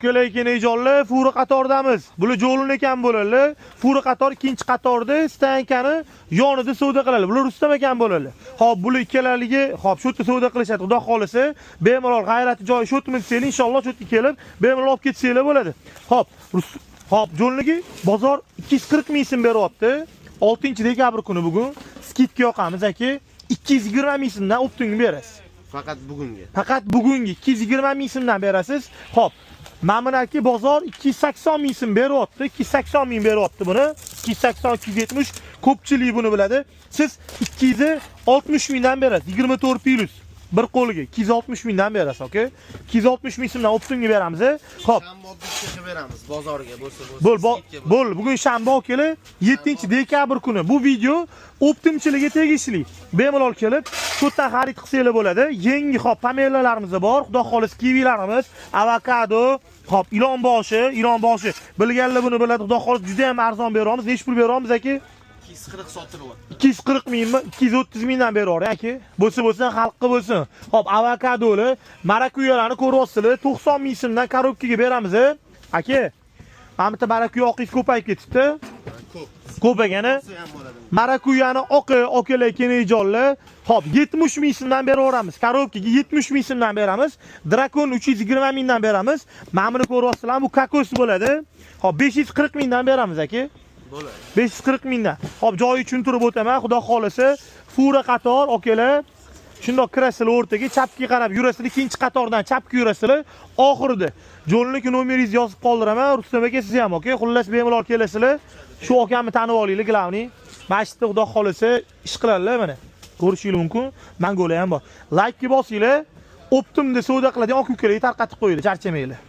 Lekin ijollar furi qatordamiz. Bular jo'lun ekan bo'ladi. Furi qator ikkinchi qatorda stankani yonida savdo qiladi. Bular Rustam ekan bo'ladi. Xo'p, bular ikkalaligi, xo'p, shu yerda savdo qilishadi. Xudo xolisa, bemalol g'ayrati joyi shu yerda desanglar, inshaalloh shu yerga kelib, bemalol olib ketsanglar bo'ladi. Xo'p, jo'lniki bozor 240 ming so'm beryapti. 6-dekabr kuni bugun skidka yoqamiz aka. 220 ming so'mdan optimni berasiz. Faqat bugungi. Faqat bugungi 220 ming so'mdan berasiz. Xo'p, Ma'munaki bozor 280 ming so'm beryapti. 280 ming beryapti buni. 280-270 ko'pchilik buni biladi. Siz 260 mingdan berasiz. 24 plus bir qo'liga 260 mingdan berasiz, aka. 260 ming so'mdan optimga beramiz. Xo'p. Shanba kechga beramiz bozorga bo'lsa. Bo'l, bugun shanba keli 7-dekabr kuni. Bu video optimchilarga tegishli. Bemalol kelib, shu yerdan xarid qilsanglar bo'ladi. Yangi xo'p pamellalarimiz bor. Xudo xolis kivilarimiz, avokado, xo'p ilon boshi. Bilganlar buni biladi. Xudo xolis juda ham arzon beramiz. Nech pul beramiz aka? 240 sotilyapti. 240 mingmi? 230 mingdan beror aka. Bo'lsa xalqqa bo'lsin. Xo'p, avokadolar, marakuyalarni ko'ryapsizlar. 90 ming so'mdan korobkaga beramiz. Aka, mana bitta marakuya oqingiz ko'payib ketibdi. Ko'p egani. Marakuyani okalar kenajonlar. Xo'p, 70 ming so'mdan beraveramiz. Korobkaga 70 ming so'mdan beramiz. Drakon 320 mingdan beramiz. Mana buni ko'ryapsizlar, bu kokos bo'ladi. Xo'p, 540 mingdan beramiz aka. Bo'ladi. 540 mingdan. Xo'p, joyi tushuntirib o'taman. Xudo xolisa, fura qator okalar. Shundoq kirasizlar o'rtaga, chapga qarab yurasizlar, ikkinchi qatordan chapga yurasizlar. Oxirida jo'lniki nomeringizni yozib qoldiraman. Rustam aka, siz ham aka. Xullas bemalol kelasizlar. Shu akamni tanib olinglar, glavni. Masjidda Xudo xolisa ish qiladilar mana. Ko'rishingiz mumkin. Mangolar ham bor. Like bosinglar. Optimda savdo qiladigan oq ukalarga tarqatib qo'yinglar, charchamanglar.